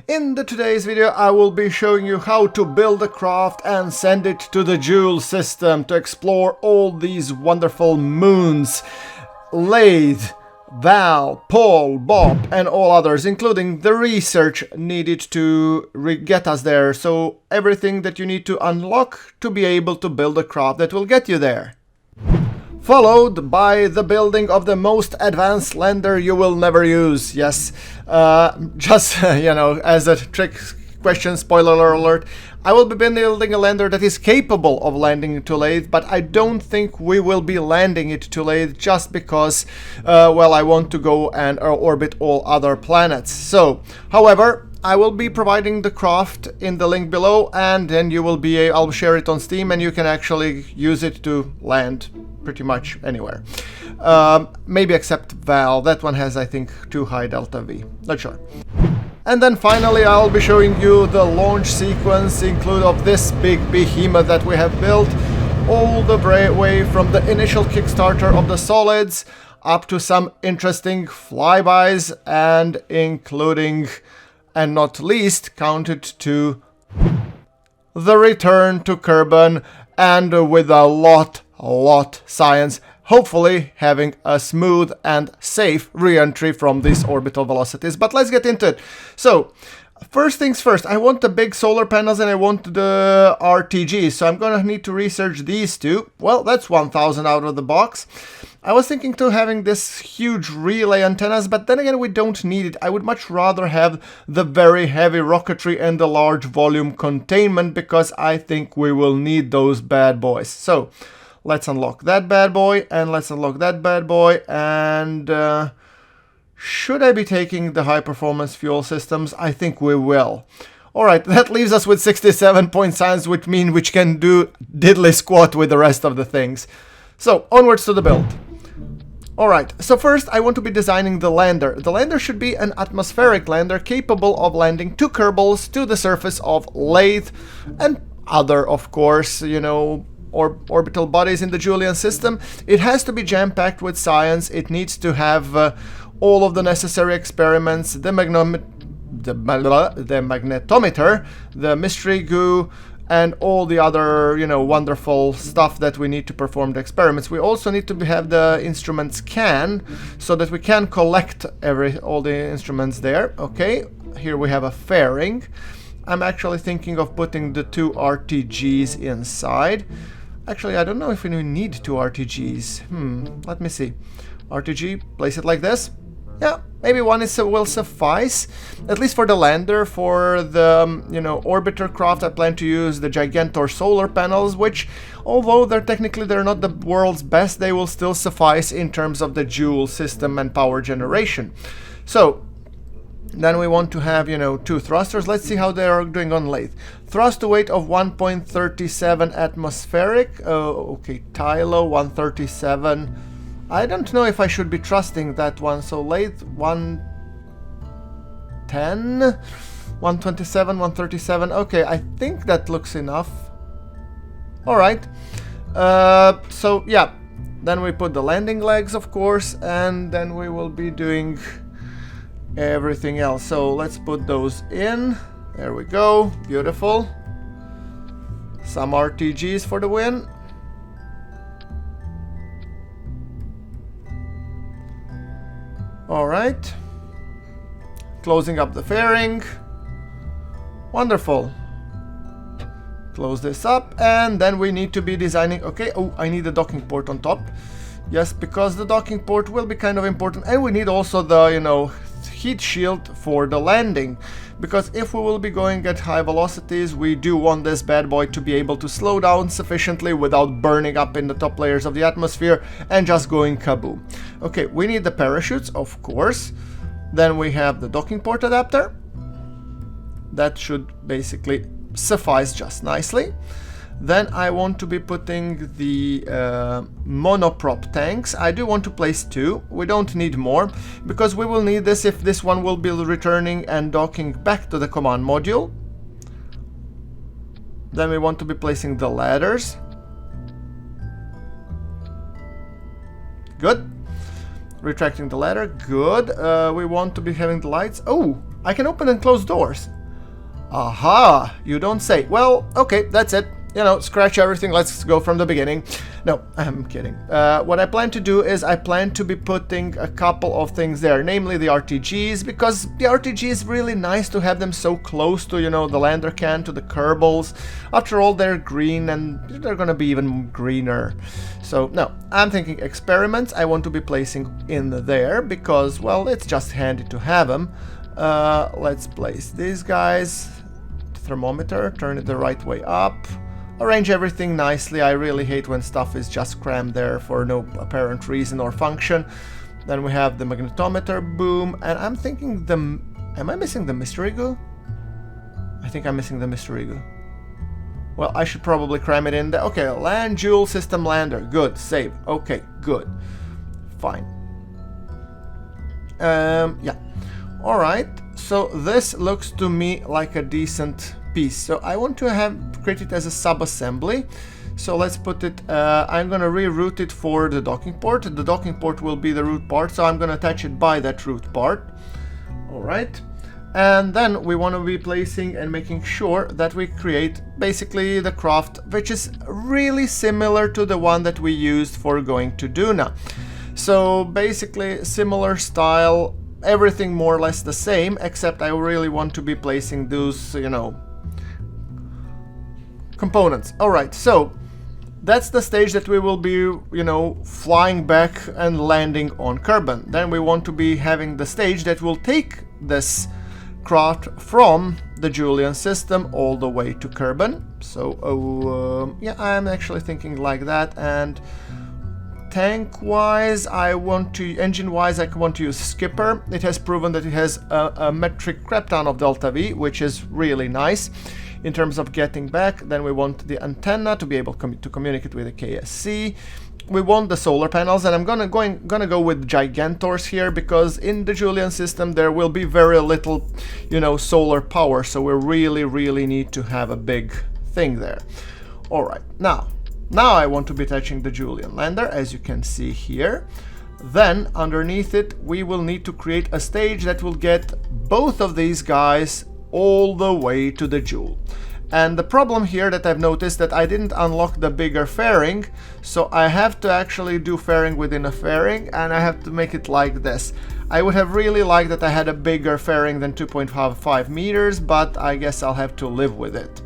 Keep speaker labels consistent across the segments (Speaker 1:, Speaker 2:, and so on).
Speaker 1: In today's video I will be showing you how to build a craft and send it to the Jool system to explore all these wonderful moons. Laythe, Vall, Pol, Bob and all others, including the research needed to get us there. So everything that you need to unlock to be able to build a craft that will get you there. Followed by the building of the most advanced lander you will never use. Yes, just, you know, as a trick question, spoiler alert, I will be building a lander that is capable of landing to Laythe, but I don't think we will be landing it to Laythe just because, well, I want to go and orbit all other planets. So, however, I will be providing the craft in the link below, and then you will be, I'll share it on Steam and you can actually use it to land pretty much anywhere. Maybe except Vall, that one has I think too high delta V, not sure. And then finally I'll be showing you the launch sequence include of this big behemoth that we have built, all the way from the initial Kickstarter of the solids up to some interesting flybys and including, and not least, counted to the return to Kerbin, and with a lot science, hopefully having a smooth and safe re-entry from these orbital velocities. But let's get into it. So, first things first, I want the big solar panels and I want the RTGs, so I'm gonna need to research these two. Well, that's 1000 out of the box. I was thinking to having this huge relay antennas, but then again we don't need it. I would much rather have the very heavy rocketry and the large volume containment because I think we will need those bad boys. So, let's unlock that bad boy, and let's unlock that bad boy, and should I be taking the high-performance fuel systems? I think we will. Alright, that leaves us with 67 point science, which means we can do diddly squat with the rest of the things. So, onwards to the build. Alright, so first I want to be designing the lander. The lander should be an atmospheric lander capable of landing 2 Kerbals to the surface of Laythe, and other, of course, you know, orbital bodies in the Julian system. It has to be jam-packed with science. It needs to have all of the necessary experiments, the magnetometer, the mystery goo, and all the other, you know, wonderful stuff that we need to perform the experiments. We also need to have the instrument scan so that we can collect all the instruments there. Okay, here we have a fairing. I'm actually thinking of putting the 2 RTGs inside. Actually, I don't know if we need 2 RTGs. Let me see. RTG, place it like this. Yeah, maybe one will suffice. At least for the lander. For the, you know, orbiter craft, I plan to use the Gigantor solar panels, which, although they're not the world's best, they will still suffice in terms of the Jool system and power generation. So, then we want to have, you know, 2 thrusters. Let's see how they are doing on Laythe. Thrust to weight of 1.37 atmospheric. Okay, Tylo 137. I don't know if I should be trusting that one. So Laythe 110, 127, 137. Okay, I think that looks enough. Alright. So yeah, then we put the landing legs, of course, and then we will be doing everything else. So let's put those in. There we go. Beautiful. Some RTGs for the win. Alright. Closing up the fairing. Wonderful. Close this up, and then we need to be designing. Okay, oh, I need a docking port on top. Yes, because the docking port will be kind of important, and we need also the, you know, heat shield for the landing, because if we will be going at high velocities, we do want this bad boy to be able to slow down sufficiently without burning up in the top layers of the atmosphere and just going kaboom. Okay, we need the parachutes, of course. Then we have the docking port adapter. That should basically suffice just nicely. Then I want to be putting the monoprop tanks. I do want to place 2. We don't need more, because we will need this if this one will be returning and docking back to the command module. Then we want to be placing the ladders. Good. Retracting the ladder. Good. We want to be having the lights. Oh! I can open and close doors. Aha, you don't say. Well, okay, that's it. You know, scratch everything, let's go from the beginning. No, I'm kidding. What I plan to do is I plan to be putting a couple of things there, namely the RTGs, because the RTG is really nice to have them so close to, you know, the lander can, to the Kerbals. After all, they're green and they're gonna be even greener. So, no, I'm thinking experiments I want to be placing in there because, well, it's just handy to have them. Let's place these guys. Thermometer, turn it the right way up. Arrange everything nicely. I really hate when stuff is just crammed there for no apparent reason or function. Then we have the magnetometer, boom, and I'm thinking am I missing the mystery goo? I think I'm missing the mystery goo. Well, I should probably cram it in there. Okay, land Jool system lander, good, save, okay, good, fine. Yeah, alright, so this looks to me like a decent piece. So I want to create it as a sub-assembly. So let's put it, I'm gonna reroute it for the docking port. The docking port will be the root part, so I'm gonna attach it by that root part. Alright. And then we want to be placing and making sure that we create basically the craft, which is really similar to the one that we used for going to Duna. So basically similar style, everything more or less the same, except I really want to be placing those, you know, components. Alright, so that's the stage that we will be, you know, flying back and landing on Kerbin. Then we want to be having the stage that will take this craft from the Julian system all the way to Kerbin. So, yeah, I'm actually thinking like that. And tank-wise, engine-wise, I want to use Skipper. It has proven that it has a metric crap ton of Delta V, which is really nice. In terms of getting back, then we want the antenna to be able to communicate with the KSC. We want the solar panels, and I'm gonna go with Gigantors here, because in the Julian system there will be very little, you know, solar power, so we really need to have a big thing there. Alright, now I want to be attaching the Julian lander, as you can see here. Then underneath it we will need to create a stage that will get both of these guys all the way to the Jool. And the problem here that I've noticed that I didn't unlock the bigger fairing, so I have to actually do fairing within a fairing, and I have to make it like this. I would have really liked that I had a bigger fairing than 2.5 meters, but I guess I'll have to live with it.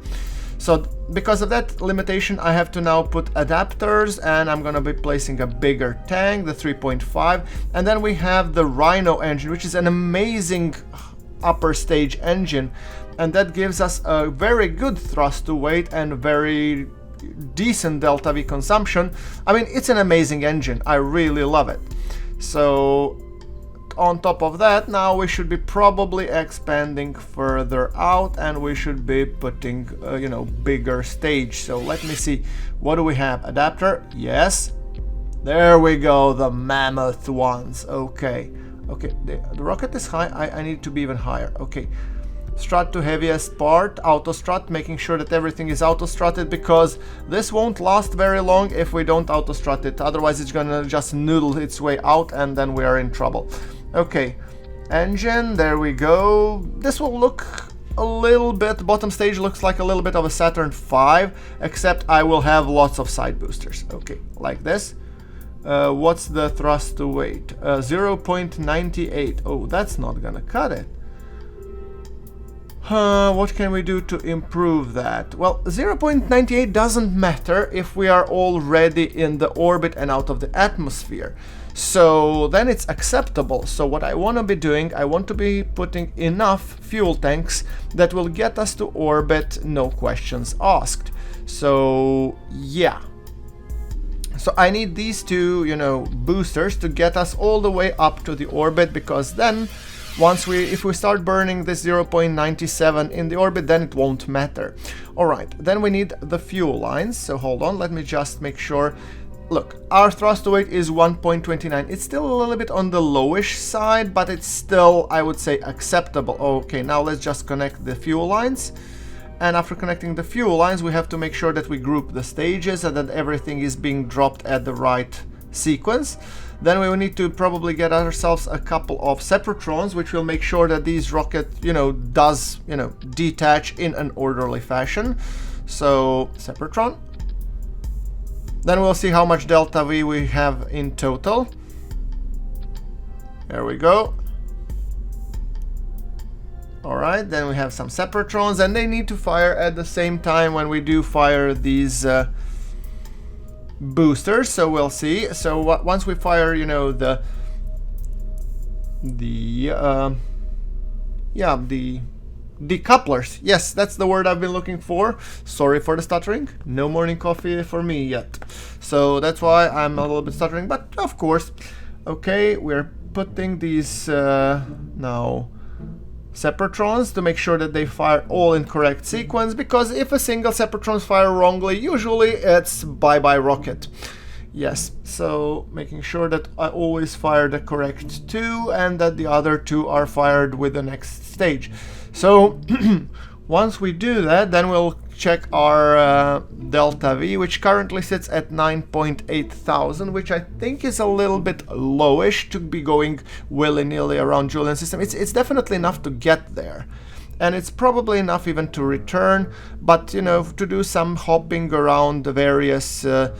Speaker 1: So because of that limitation, I have to now put adapters, and I'm gonna be placing a bigger tank, the 3.5, and then we have the Rhino engine, which is an amazing upper stage engine, and that gives us a very good thrust to weight and very decent delta V consumption. I mean, it's an amazing engine, I really love it. So on top of that, now we should be probably expanding further out, and we should be putting you know, bigger stage. So let me see, what do we have? Adapter, yes, there we go, the mammoth ones. Okay, the rocket is high, I need to be even higher. Okay, strut to heaviest part, auto strut, making sure that everything is auto strutted, because this won't last very long if we don't auto strut it, otherwise it's gonna just noodle its way out and then we are in trouble. Okay, engine, there we go. This will look a little bit, bottom stage looks like a little bit of a Saturn V, except I will have lots of side boosters. Okay, like this. What's the thrust to weight? 0.98. Oh, that's not gonna cut it. What can we do to improve that? Well, 0.98 doesn't matter if we are already in the orbit and out of the atmosphere. So then it's acceptable. So what I want to be doing, I want to be putting enough fuel tanks that will get us to orbit, no questions asked. So yeah. So I need these two, you know, boosters to get us all the way up to the orbit, because then if we start burning this 0.97 in the orbit, then it won't matter. Alright, then we need the fuel lines. So hold on, let me just make sure. Look, our thrust to weight is 1.29. It's still a little bit on the lowish side, but it's still, I would say, acceptable. Okay, now let's just connect the fuel lines. And after connecting the fuel lines, we have to make sure that we group the stages and that everything is being dropped at the right sequence. Then we will need to probably get ourselves a couple of Separatrons, which will make sure that these rocket, does, detach in an orderly fashion. So, Separatron. Then we'll see how much delta V we have in total. There we go. Alright, then we have some Separatrons, and they need to fire at the same time when we do fire these boosters, so we'll see. So once we fire, the decouplers. Yes, that's the word I've been looking for. Sorry for the stuttering. No morning coffee for me yet. So that's why I'm a little bit stuttering, but of course. Okay, we're putting these now Separatrons to make sure that they fire all in correct sequence, because if a single Separatron fire wrongly, usually it's bye-bye rocket. Yes, so making sure that I always fire the correct two and that the other two are fired with the next stage. So once we do that, then we'll check our delta V, which currently sits at 9.8 thousand, which I think is a little bit lowish to be going willy-nilly around Julian system. It's definitely enough to get there, and it's probably enough even to return, but to do some hopping around the various to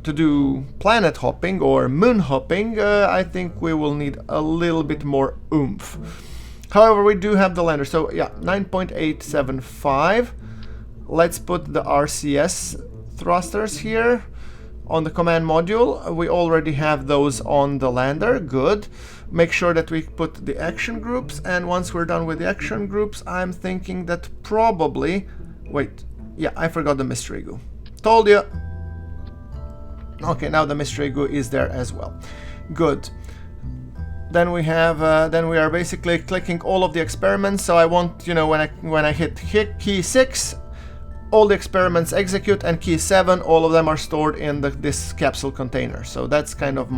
Speaker 1: do planet hopping or moon hopping, I think we will need a little bit more oomph. However, we do have the lander, so yeah, 9.875. Let's put the RCS thrusters here on the command module. We already have those on the lander. Good. Make sure that we put the action groups, and once we're done with the action groups, I'm thinking that probably... Wait, yeah, I forgot the mystery goo. Told you. Okay, now the mystery goo is there as well. Good. Then we have, then we are basically clicking all of the experiments. So I want, when I hit key 6, all the experiments execute, and key 7, all of them are stored in this capsule container. So that's kind of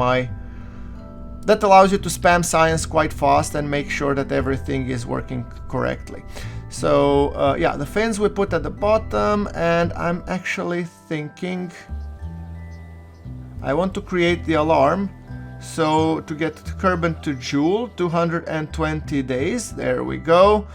Speaker 1: that allows you to spam science quite fast and make sure that everything is working correctly. So yeah, the fins we put at the bottom, and I'm actually thinking I want to create the alarm. So to get Kerbin to Jool, 220 days, there we go.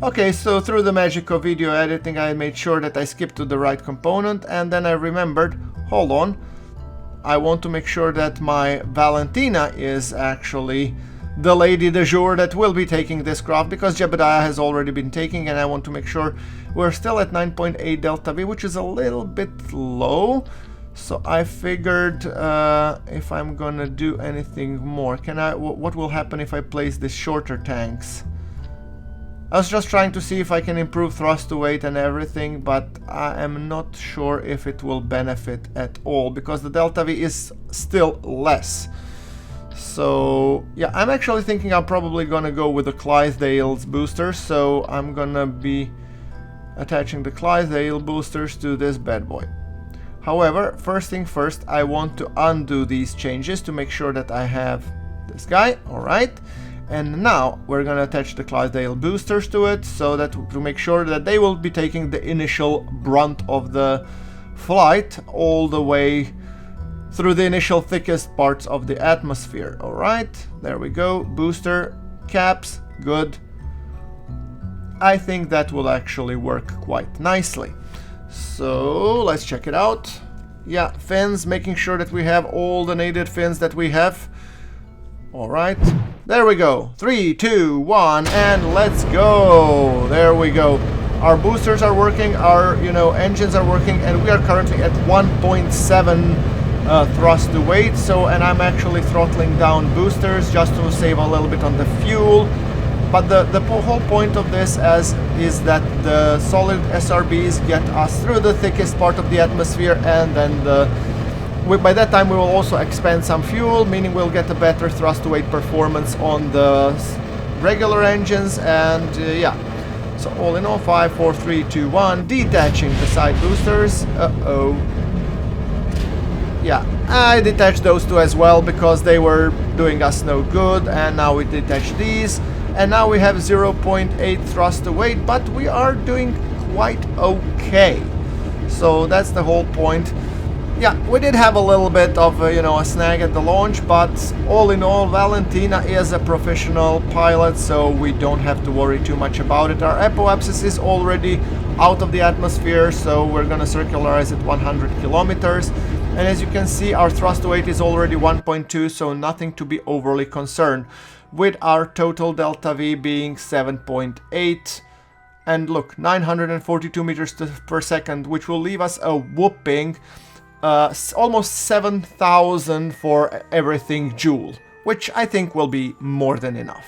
Speaker 1: Okay, so through the magic of video editing, I made sure that I skipped to the right component, and then I remembered, hold on, I want to make sure that my Valentina is actually the lady du jour that will be taking this craft, because Jebediah has already been taking, and I want to make sure we're still at 9.8 delta V, which is a little bit low. So I figured if I'm gonna do anything more, what will happen if I place these shorter tanks? I was just trying to see if I can improve thrust to weight and everything, but I am not sure if it will benefit at all, because the delta V is still less. So yeah, I'm actually thinking I'm probably gonna go with the Clydesdale's boosters, so I'm gonna be attaching the Clydesdale boosters to this bad boy. However, first thing first, I want to undo these changes to make sure that I have this guy, alright. And now we're gonna attach the Clydesdale boosters to it, so that to make sure that they will be taking the initial brunt of the flight all the way through the initial thickest parts of the atmosphere. Alright, there we go. Booster caps, good. I think that will actually work quite nicely. So let's check it out. Yeah, fins, making sure that we have all the needed fins that we have. Alright, there we go. 3, 2, 1, and let's go. There we go. Our boosters are working, our engines are working, and we are currently at 1.7 thrust to weight. So, and I'm actually throttling down boosters just to save a little bit on the fuel. But the whole point of this is that the solid SRBs get us through the thickest part of the atmosphere, and then by that time we will also expend some fuel, meaning we'll get a better thrust to weight performance on the regular engines. And yeah, so all in all, 5, 4, 3, 2, 1, detaching the side boosters. Yeah, I detached those two as well because they were doing us no good, and now we detach these. and now we have 0.8 thrust to weight, but we are doing quite okay. So that's the whole point. Yeah, we did have a little bit of you know, a snag at the launch, but all in all, Valentina is a professional pilot, so we don't have to worry too much about it. Our apoapsis is already out of the atmosphere, so we're gonna circularize at 100 kilometers. And as you can see, our thrust to weight is already 1.2, so nothing to be overly concerned, with our total delta V being 7.8. And look, 942 meters per second, which will leave us a whooping almost 7,000 for everything Jool, which I think will be more than enough.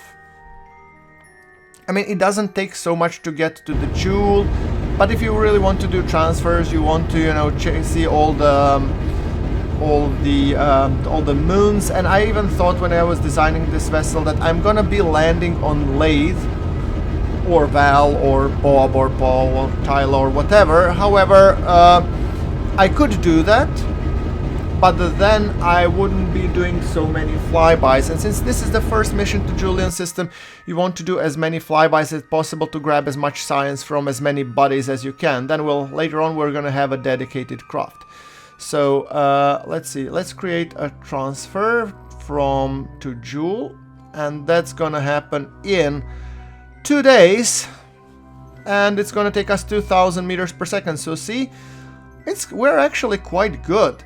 Speaker 1: I mean, it doesn't take so much to get to the Jool, but if you really want to do transfers, you want to, you know, see all the moons. And I even thought when I was designing this vessel that I'm gonna be landing on Laythe or Vall or Bob or Pol or Tylo or whatever. However, I could do that, but then I wouldn't be doing so many flybys. And since this is the first mission to Julian system, you want to do as many flybys as possible to grab as much science from as many buddies as you can. Then later on we're gonna have a dedicated craft. So let's see, let's create a transfer to Jool, and that's gonna happen in 2 days, and it's gonna take us 2,000 meters per second. So see, we're actually quite good.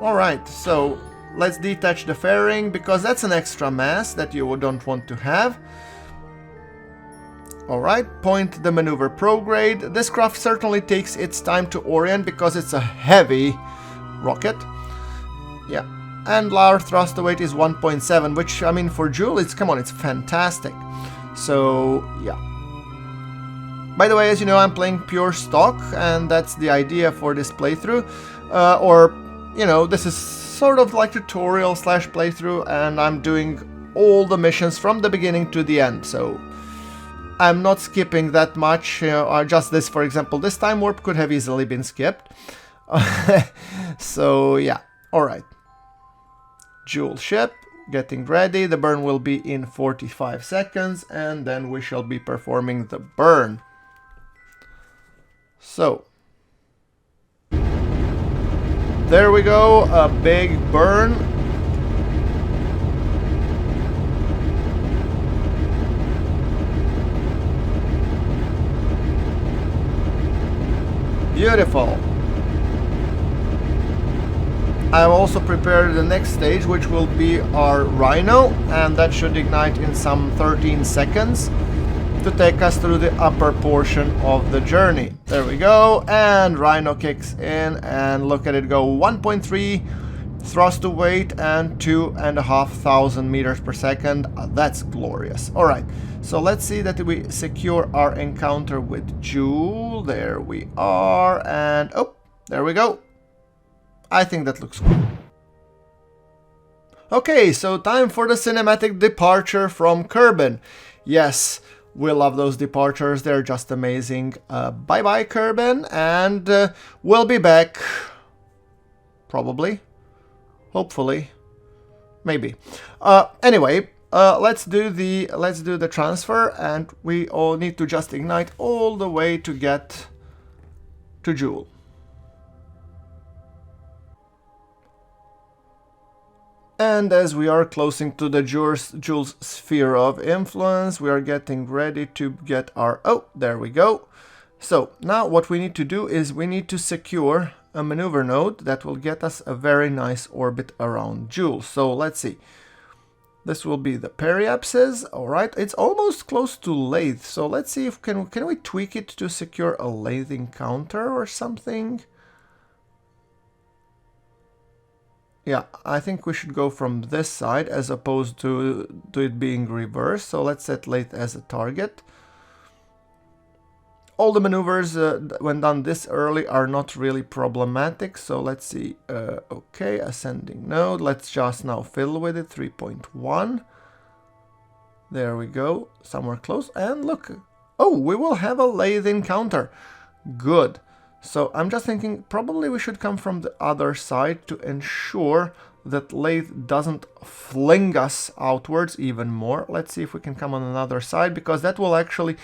Speaker 1: Alright, so let's detach the fairing, because that's an extra mass that you don't want to have. Alright, point the maneuver prograde. This craft certainly takes its time to orient because it's a heavy rocket. Yeah, and our thrust to weight is 1.7, which, I mean, for Jool, it's fantastic. So, yeah. By the way, as you know, I'm playing pure stock, and that's the idea for this playthrough. Or, you know, this is sort of like tutorial slash playthrough, and I'm doing all the missions from the beginning to the end. So I'm not skipping that much. You know, just this, for example, this time warp could have easily been skipped. So yeah, alright. Jool ship, getting ready. The burn will be in 45 seconds, and then we shall be performing the burn. So, there we go, a big burn. Beautiful. I've also prepared the next stage, which will be our Rhino, and that should ignite in some 13 seconds to take us through the upper portion of the journey. There we go, and Rhino kicks in, and look at it go. 1.3 thrust to weight and 2,500 meters per second. That's glorious. Alright, so let's see that we secure our encounter with Jool. There we are, and oh, there we go. I think that looks cool. Okay, so time for the cinematic departure from Kerbin. Yes, we love those departures, they're just amazing. Bye-bye, Kerbin, and we'll be back. Probably. Hopefully. Maybe. Anyway, let's do the transfer, and we all need to just ignite all the way to get to Jool. And as we are closing to the Jool's sphere of influence, we are getting ready to get our... Oh, there we go. So, now what we need to do is we need to secure a maneuver node that will get us a very nice orbit around Jool. So, let's see. This will be the periapsis. Alright, it's almost close to Laythe. So, let's see if can we tweak it to secure a Laythe Encounter or something? Yeah, I think we should go from this side as opposed to it being reversed. So let's set Laythe as a target. All the maneuvers when done this early are not really problematic. So let's see. Okay, ascending node. Let's just now fiddle with it. 3.1. There we go. Somewhere close. And look. Oh, we will have a Laythe Encounter. Good. So I'm just thinking probably we should come from the other side to ensure that Laythe doesn't fling us outwards even more. Let's see if we can come on another side, because that will actually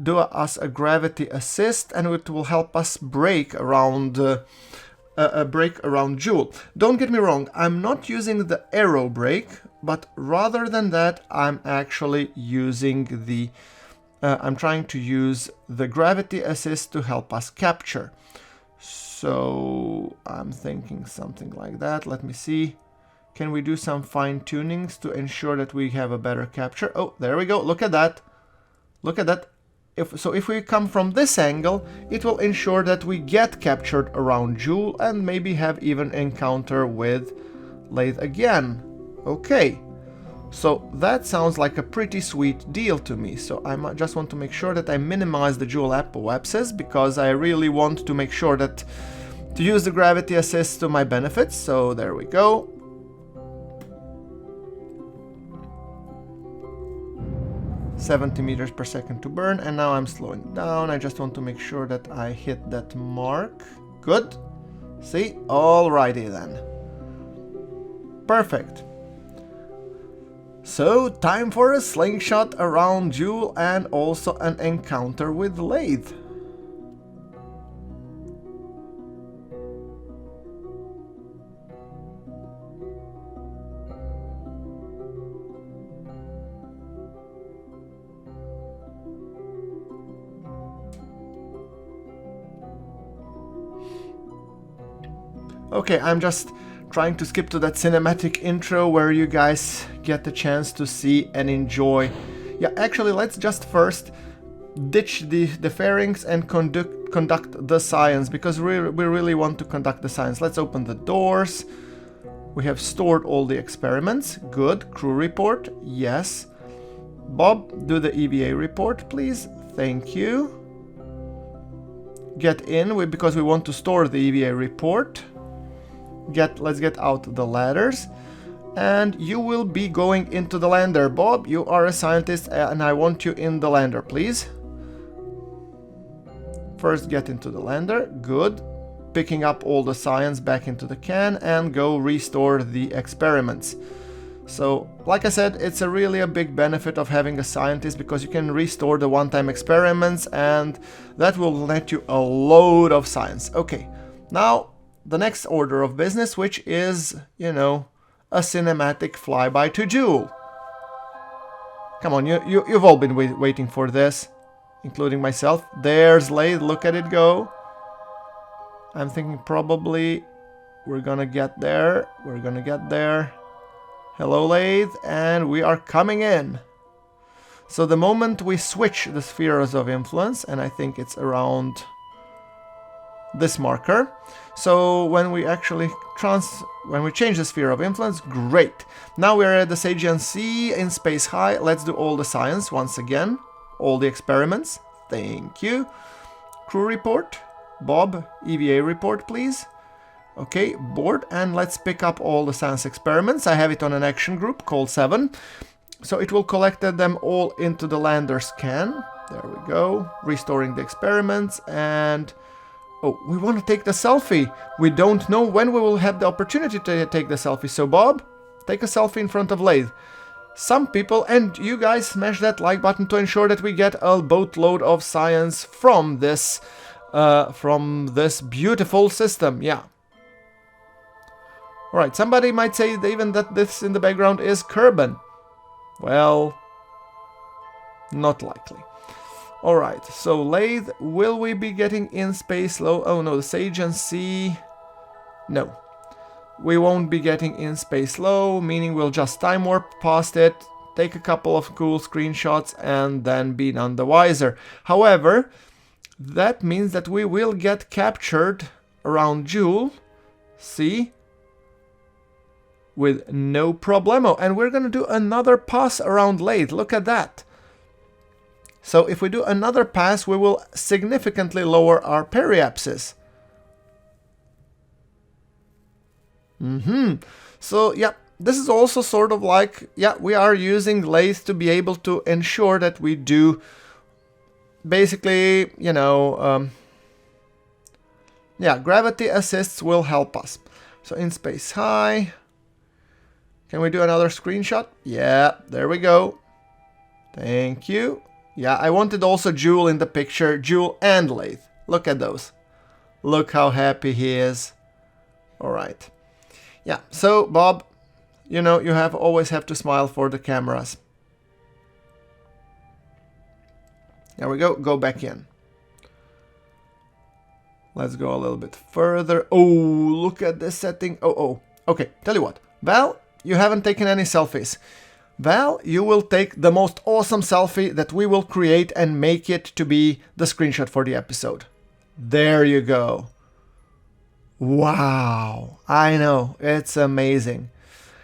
Speaker 1: do us a gravity assist and it will help us brake around Jool. Don't get me wrong, I'm not using the aero brake, but rather than that I'm actually using the I'm trying to use the gravity assist to help us capture. So I'm thinking something like that. Let me see. Can we do some fine tunings to ensure that we have a better capture? Oh, there we go. Look at that. Look at that. If we come from this angle, it will ensure that we get captured around Jool and maybe have even encounter with Laythe again. Okay. So that sounds like a pretty sweet deal to me. So I just want to make sure that I minimize the Jool apoapsis, because I really want to make sure that to use the gravity assist to my benefits. So there we go. $70 meters per second to burn, and now I'm slowing down. I just want to make sure that I hit that mark. Good. See? Alrighty then. Perfect. So, time for a slingshot around Jool and also an encounter with Laythe. Okay, I'm just trying to skip to that cinematic intro where you guys get the chance to see and enjoy. Yeah, actually, let's just first ditch the fairings and conduct the science, because we really want to conduct the science. Let's open the doors. We have stored all the experiments. Good. Crew report. Yes. Bob, do the EVA report, please. Thank you. Get in, because we want to store the EVA report. Let's get out the ladders, and you will be going into the lander. Bob, you are a scientist and I want you in the lander, please. First get into the lander. Good. Picking up all the science back into the can and go restore the experiments. So like I said, it's really a big benefit of having a scientist, because you can restore the one-time experiments and that will net you a load of science. Okay, now the next order of business, which is, you know, a cinematic flyby to Jool. Come on, you've all been waiting for this, including myself. There's Laythe, look at it go. I'm thinking probably we're gonna get there. We're gonna get there. Hello, Laythe, and we are coming in. So the moment we switch the spheres of influence, and I think it's around this marker. So when we actually change the sphere of influence, great. Now we're at the Sagian Sea in space high. Let's do all the science once again. All the experiments. Thank you. Crew report. Bob, EVA report, please. Okay, board, and let's pick up all the science experiments. I have it on an action group called 7. So it will collect them all into the lander scan. There we go. Restoring the experiments, and oh, we want to take the selfie. We don't know when we will have the opportunity to take the selfie. So Bob, take a selfie in front of Laythe. Some people, and you guys, smash that like button to ensure that we get a boatload of science from this beautiful system. Yeah. Alright, somebody might say even that this in the background is Kerbin. Well, not likely. Alright, so Laythe, will we be getting in space low? Oh no, the Sagian Sea. No. We won't be getting in space low, meaning we'll just time warp past it, take a couple of cool screenshots, and then be none the wiser. However, that means that we will get captured around Jool. See? With no problemo. And we're gonna do another pass around Laythe. Look at that. So if we do another pass, we will significantly lower our periapsis. So yeah, this is also sort of like, yeah, we are using Laythe to be able to ensure that we do basically, you know, Yeah, gravity assists will help us. So in space high. Can we do another screenshot? Yeah, there we go. Thank you. Yeah, I wanted also Jool in the picture. Jool and Laythe. Look at those. Look how happy he is. All right. Yeah, so Bob, you know, you always have to smile for the cameras. There we go. Go back in. Let's go a little bit further. Oh, look at this setting. Oh. Okay, tell you what. Val, you haven't taken any selfies. Val, you will take the most awesome selfie that we will create and make it to be the screenshot for the episode. There you go. Wow. I know. It's amazing.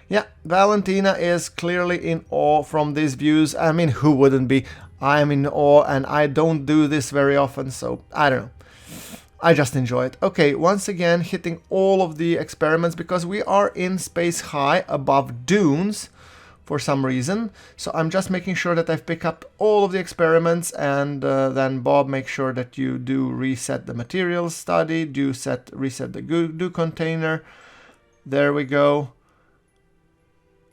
Speaker 1: Yeah, Valentina is clearly in awe from these views. I mean, who wouldn't be? I am in awe and I don't do this very often, so I don't know. I just enjoy it. Okay, once again, hitting all of the experiments because we are in space high above dunes for some reason. So I'm just making sure that I've picked up all of the experiments, and then Bob, make sure that you do reset the materials study, reset the do container. There we go.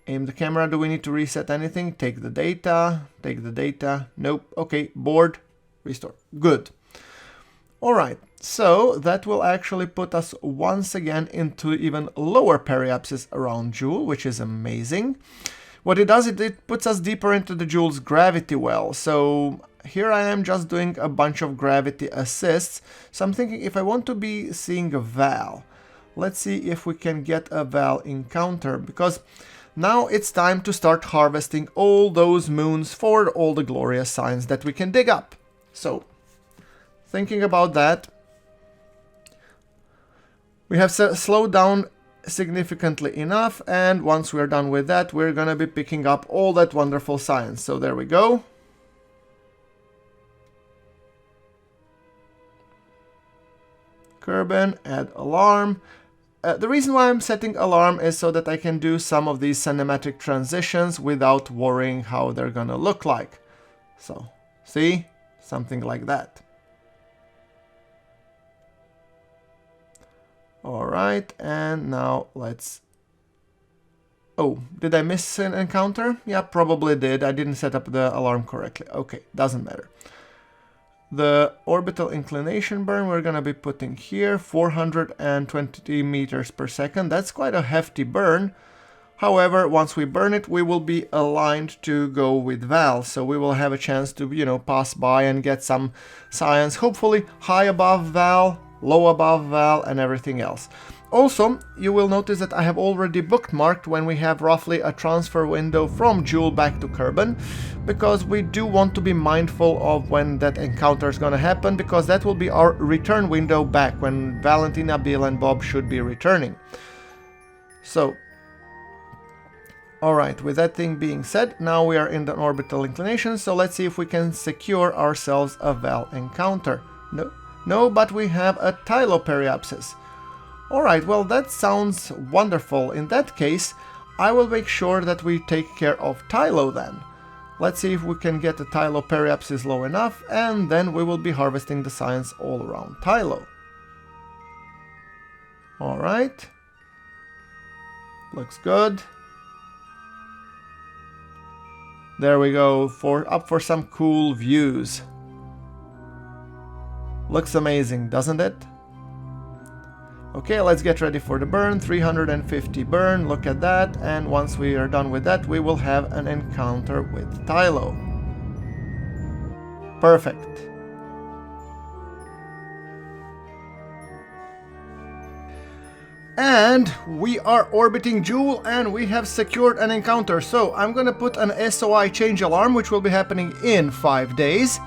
Speaker 1: Aim the camera. Do we need to reset anything? Take the data. Nope. Okay, board, restore. Good. All right. So that will actually put us once again into even lower periapsis around Jool, which is amazing. What it does, it puts us deeper into the Jool's gravity well. So here I am just doing a bunch of gravity assists. So I'm thinking if I want to be seeing a Vall, let's see if we can get a Vall Encounter, because now it's time to start harvesting all those moons for all the glorious signs that we can dig up. So thinking about that, we have slowed down significantly enough, and once we're done with that, we're gonna be picking up all that wonderful science. So there we go. Kerbin, add alarm. The reason why I'm setting alarm is so that I can do some of these cinematic transitions without worrying how they're gonna look like. So, see? Something like that. Alright, and now let's... Oh, did I miss an encounter? Yeah, probably did. I didn't set up the alarm correctly. Okay, doesn't matter. The orbital inclination burn we're gonna be putting here, 420 meters per second. That's quite a hefty burn. However, once we burn it, we will be aligned to go with Vall, so we will have a chance to, you know, pass by and get some science, hopefully high above Vall, low above Vall, and everything else. Also, you will notice that I have already bookmarked when we have roughly a transfer window from Jool back to Kerbin, because we do want to be mindful of when that encounter is gonna happen, because that will be our return window back when Valentina, Bill, and Bob should be returning. So, alright, with that thing being said, now we are in the orbital inclination, so let's see if we can secure ourselves a Vall Encounter. No, but we have a Tylo periapsis. Alright, well that sounds wonderful. In that case, I will make sure that we take care of Tylo then. Let's see if we can get the Tylo periapsis low enough, and then we will be harvesting the science all around Tylo. Alright. Looks good. There we go, up for some cool views. Looks amazing, doesn't it? Okay, let's get ready for the burn. 350 burn, look at that. And once we are done with that, we will have an encounter with Tylo. Perfect. And we are orbiting Jool, and we have secured an encounter. So I'm gonna put an SOI change alarm, which will be happening in 5 days.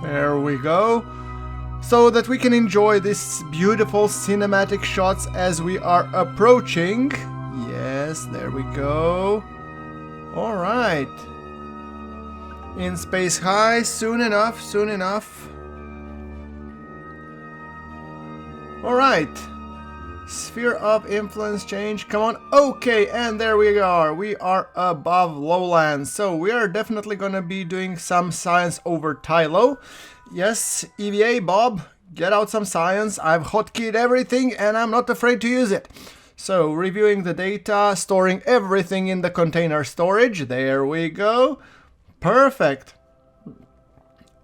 Speaker 1: There we go. So that we can enjoy these beautiful cinematic shots as we are approaching. Yes, there we go. Alright. In space high, soon enough, soon enough. Alright. Sphere of influence change, come on. Okay, and there we are. We are above lowlands. So we are definitely gonna be doing some science over Tylo. Yes, EVA, Bob, get out some science. I've hotkeyed everything and I'm not afraid to use it. So, reviewing the data, storing everything in the container storage. There we go. Perfect.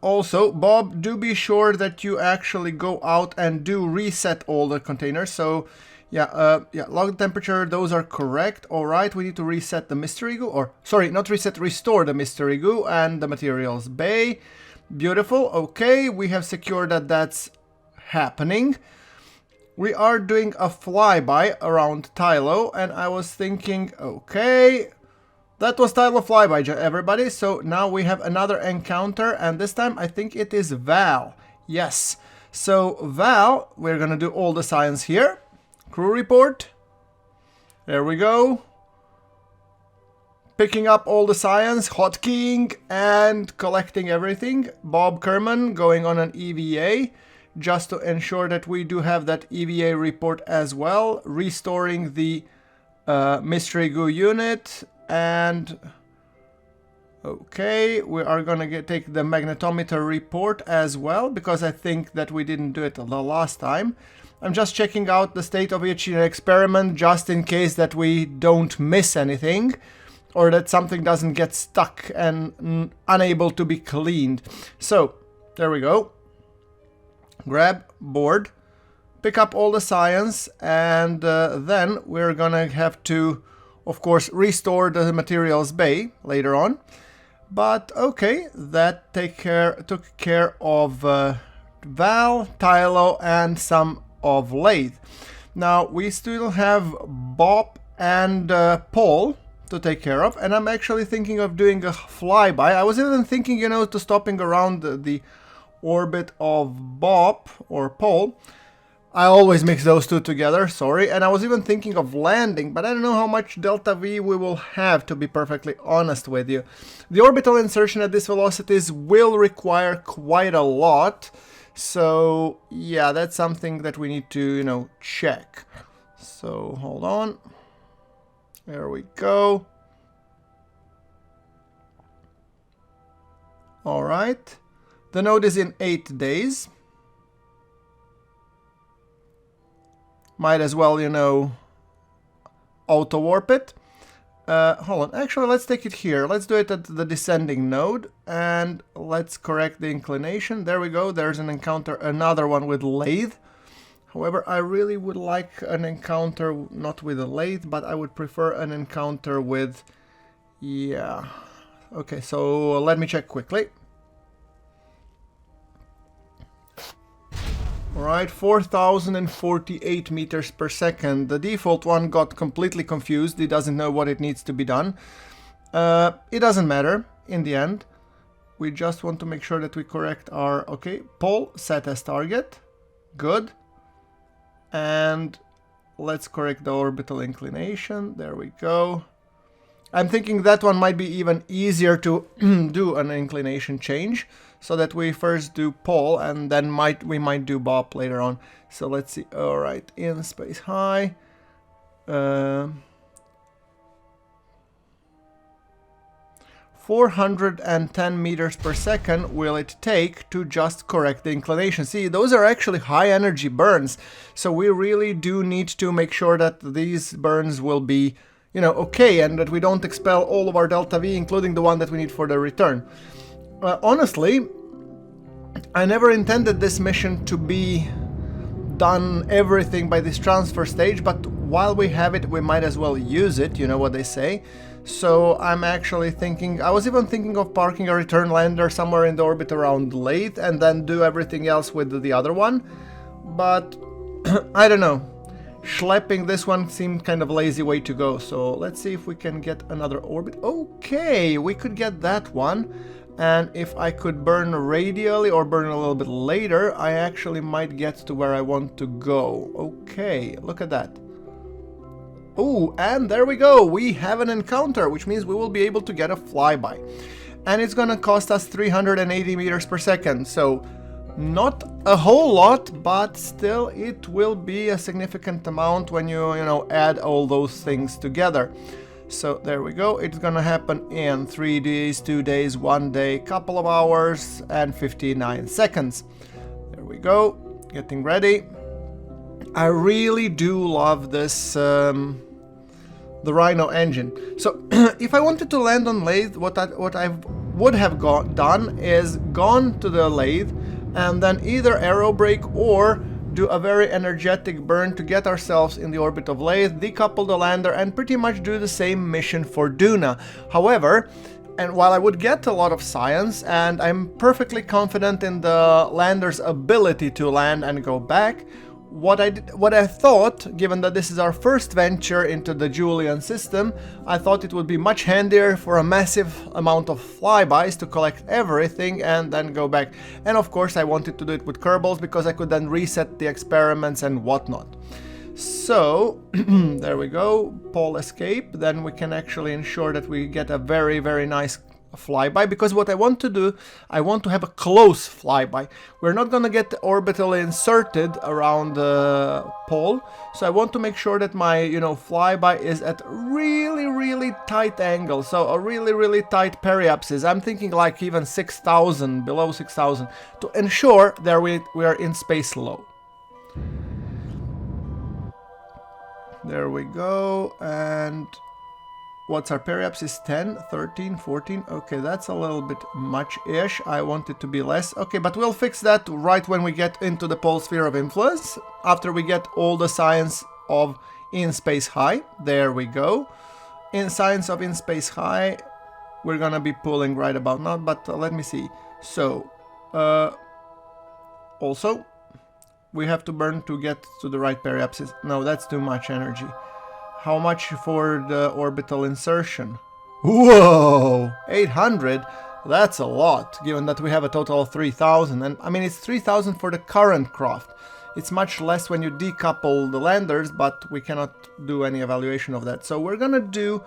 Speaker 1: Also, Bob, do be sure that you actually go out and do reset all the containers. So, yeah, log temperature, those are correct. All right, we need to reset the mystery goo, or sorry, not reset, restore the mystery goo and the materials bay. Beautiful. Okay, we have secured that that's happening. We are doing a flyby around Tylo, and I was thinking, okay, that was Tylo flyby, everybody. So now we have another encounter, and this time I think it is Vall. Yes. So Vall, we're gonna do all the science here. Crew report. There we go. Picking up all the science, hotkeying, and collecting everything. Bob Kerman going on an EVA, just to ensure that we do have that EVA report as well. Restoring the mystery goo unit. And okay, we are gonna take the magnetometer report as well, because I think that we didn't do it the last time. I'm just checking out the state of each experiment just in case that we don't miss anything, or that something doesn't get stuck and unable to be cleaned. So there we go. Grab board, pick up all the science, and then we're gonna have to, of course, restore the materials bay later on. But okay, that took care of Vall, Tylo, and some of Laythe. Now we still have Bob and Pol to take care of, and I'm actually thinking of doing a flyby. I was even thinking, you know, to stopping around the orbit of Bob or Pol. I always mix those two together, sorry. And I was even thinking of landing, but I don't know how much delta V we will have, to be perfectly honest with you. The orbital insertion at these velocities will require quite a lot. So, yeah, that's something that we need to, you know, check. So, hold on. There we go. All right. The node is in 8 days. Might as well, you know, auto-warp it. Hold on, actually let's take it here. Let's do it at the descending node, and let's correct the inclination. There we go, there's an encounter, another one with Laythe. However, I really would like an encounter not with a Laythe, but I would prefer an encounter with, yeah. Okay, so let me check quickly. Alright, 4048 meters per second. The default one got completely confused. It doesn't know what it needs to be done. It doesn't matter in the end. We just want to make sure that we correct our... Okay, Pol set as target. Good. And let's correct the orbital inclination. There we go. I'm thinking that one might be even easier to do an inclination change, so that we first do Pol and then we might do Bob later on. So let's see. All right, in space high. 410 meters per second will it take to just correct the inclination. See, those are actually high energy burns, so we really do need to make sure that these burns will be, you know, okay, and that we don't expel all of our delta V, including the one that we need for the return. Honestly, I never intended this mission to be done everything by this transfer stage, but while we have it, we might as well use it, you know what they say. So I'm actually thinking, I was even thinking of parking a return lander somewhere in the orbit around Laythe and then do everything else with the other one. But I don't know. Schlepping this one seemed kind of a lazy way to go. So let's see if we can get another orbit. Okay, we could get that one. And if I could burn radially or burn a little bit later, I actually might get to where I want to go. Okay, look at that. Oh, and there we go. We have an encounter, which means we will be able to get a flyby. And it's gonna cost us 380 meters per second. So not a whole lot, but still it will be a significant amount when you know, add all those things together. So there we go. It's gonna happen in 3 days, 2 days, 1 day, couple of hours, and 59 seconds. There we go. Getting ready. I really do love this, the Rhino engine. So if I wanted to land on Laythe, what I would have done is gone to the Laythe and then either aero brake or do a very energetic burn to get ourselves in the orbit of Laythe, decouple the lander, and pretty much do the same mission for Duna. However, and while I would get a lot of science, and I'm perfectly confident in the lander's ability to land and go back, what I thought, given that this is our first venture into the Julian system, I thought it would be much handier for a massive amount of flybys to collect everything and then go back. And of course I wanted to do it with Kerbals because I could then reset the experiments and whatnot. So there we go, Pol escape, then we can actually ensure that we get a very, very nice flyby, because what I want to do, I want to have a close flyby. We're not gonna get orbitally inserted around the Pol, so I want to make sure that my, flyby is at really, really tight angle, so a really, really tight periapsis. I'm thinking like even 6,000, below 6,000, to ensure that we are in space low. There we go, and what's our periapsis? 10, 13, 14. Okay, that's a little bit much-ish. I want it to be less. Okay, but we'll fix that right when we get into the Pol sphere of influence, after we get all the science of in space high. There we go. In science of in space high, we're gonna be pulling right about now, but let me see. So, also, we have to burn to get to the right periapsis. No, that's too much energy. How much for the orbital insertion? Whoa! 800? That's a lot, given that we have a total of 3,000. And I mean, it's 3,000 for the current craft. It's much less when you decouple the landers, but we cannot do any evaluation of that. So we're gonna do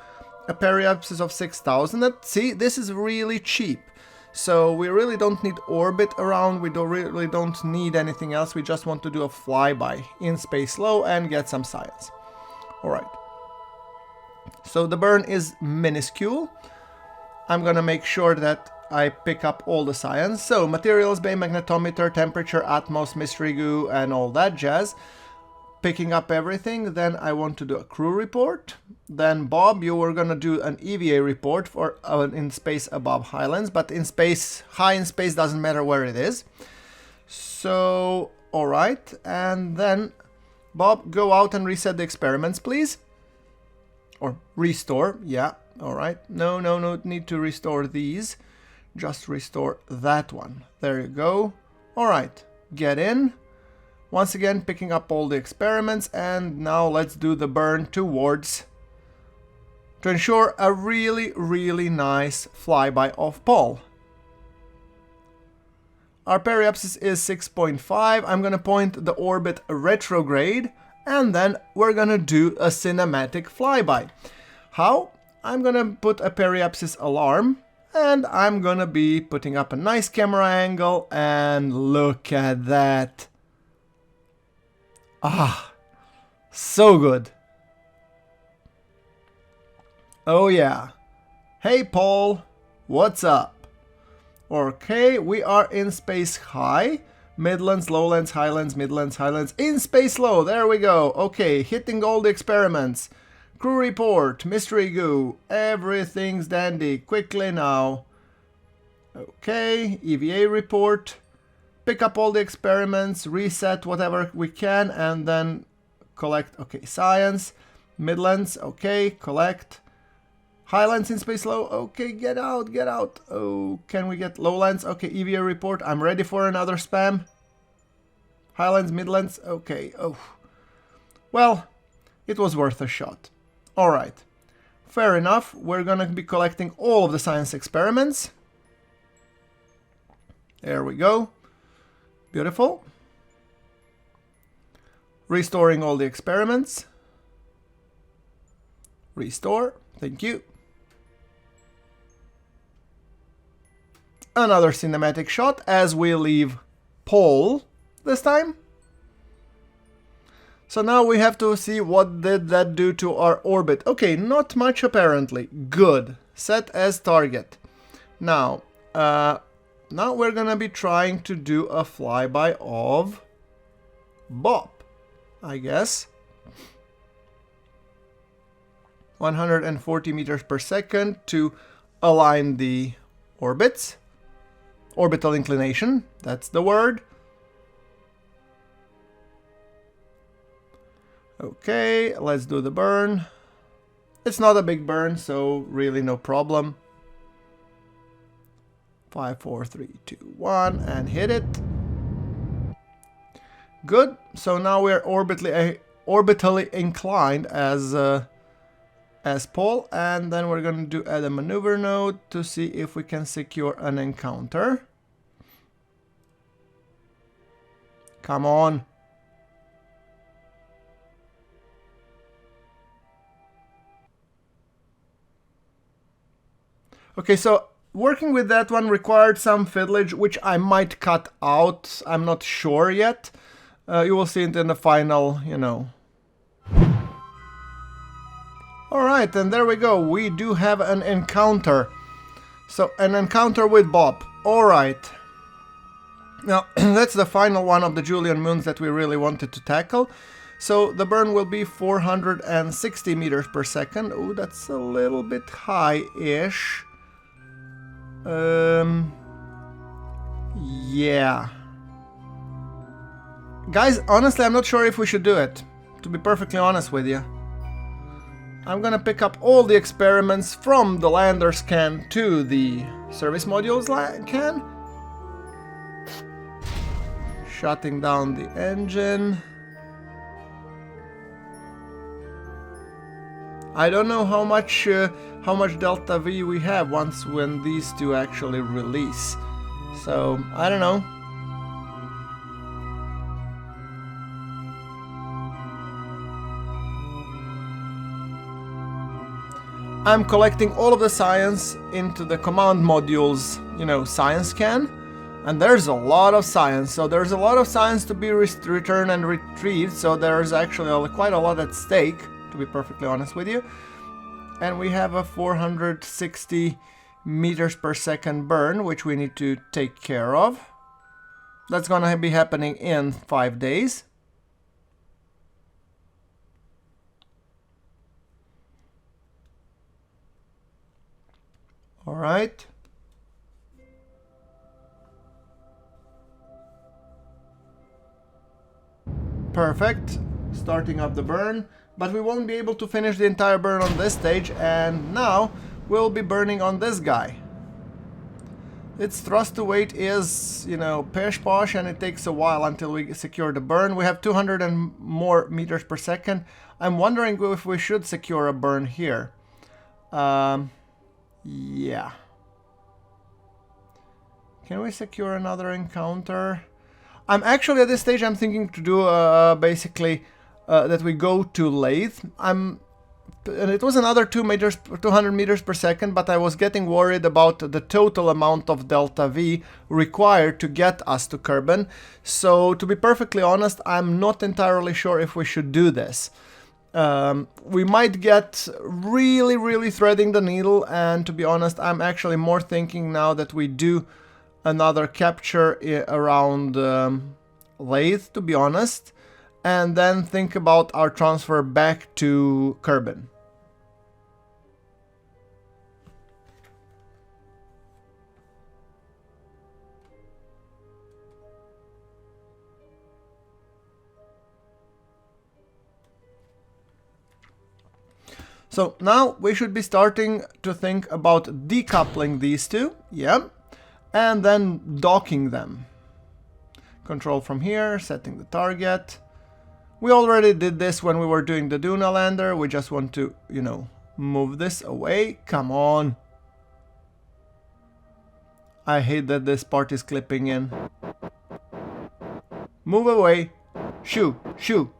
Speaker 1: a periapsis of 6,000. See, this is really cheap. So we really don't need orbit around, we really don't need anything else. We just want to do a flyby in space low and get some science. Alright. So the burn is minuscule. I'm gonna make sure that I pick up all the science. So materials bay, magnetometer, temperature, atmos, mystery goo, and all that jazz. Picking up everything. Then I want to do a crew report. Then Bob, you were gonna do an EVA report for in space above Highlands, but in space, high in space doesn't matter where it is. So, alright, and then Bob, go out and reset the experiments, please. Or restore, yeah, alright. No need to restore these. Just restore that one. There you go. Alright, get in. Once again, picking up all the experiments, and now let's do the burn towards, to ensure a really, really nice flyby of Pol. Our periapsis is 6.5. I'm gonna point the orbit retrograde, and then we're gonna do a cinematic flyby. How? I'm gonna put a periapsis alarm, and I'm gonna be putting up a nice camera angle, and look at that. Ah, so good. Oh yeah. Hey Pol, what's up? Okay, we are in space high. Midlands, lowlands, highlands, midlands, highlands, in space low, there we go. Okay, hitting all the experiments. Crew report, mystery goo, everything's dandy, quickly now. Okay, EVA report. Pick up all the experiments, reset whatever we can, and then collect, okay, science. Midlands, okay, collect. Highlands in space low, okay, get out, get out. Oh, can we get lowlands? Okay, EVA report, I'm ready for another spam. Highlands, Midlands, okay, oh. Well, it was worth a shot. Alright, fair enough, we're gonna be collecting all of the science experiments. There we go. Beautiful. Restoring all the experiments. Restore, thank you. Another cinematic shot as we leave Pol this time. So now we have to see what did that do to our orbit. Okay, not much apparently. Good. Set as target. Now we're gonna be trying to do a flyby of Bob, I guess. 140 meters per second to align the orbits. Orbital inclination, that's the word. Okay, let's do the burn. It's not a big burn, so really no problem. 5, 4, 3, 2, 1, and hit it. Good. So now we're orbitally inclined as Pol, and then we're going to add a maneuver node to see if we can secure an encounter. Come on. Okay, so working with that one required some fiddlage, which I might cut out. I'm not sure yet. You will see it in the final, you know. Alright, and there we go. We do have an encounter. So, an encounter with Bob. Alright. Now, that's the final one of the Julian moons that we really wanted to tackle. So, the burn will be 460 meters per second. Oh, that's a little bit high-ish. Yeah. Guys, honestly, I'm not sure if we should do it, to be perfectly honest with you. I'm gonna pick up all the experiments from the lander scan to the service modules can. Shutting down the engine. I don't know how much delta V we have when these two actually release. So, I don't know. I'm collecting all of the science into the command modules, you know, science scan. And there's a lot of science, so there's a lot of science to be returned and retrieved, so there's actually quite a lot at stake, to be perfectly honest with you. And we have a 460 meters per second burn, which we need to take care of. That's gonna be happening in 5 days. All right. Perfect. Starting up the burn. But we won't be able to finish the entire burn on this stage, and now we'll be burning on this guy. Its thrust to weight is, you know, pish posh, and it takes a while until we secure the burn. We have 200 and more meters per second. I'm wondering if we should secure a burn here. Yeah. Can we secure another encounter? I'm actually at this stage I'm thinking to do basically that we go to Laythe. And it was another 200 meters per second, but I was getting worried about the total amount of delta V required to get us to Kerbin. So to be perfectly honest, I'm not entirely sure if we should do this. We might get really threading the needle, and to be honest, I'm actually more thinking now that we do another capture around Laythe, to be honest, and then think about our transfer back to Kerbin. So now we should be starting to think about decoupling these two, yeah, and then docking them. Control from here, setting the target. We already did this when we were doing the Duna lander. We just want to, you know, move this away. Come on. I hate that this part is clipping in. Move away. Shoo, shoo.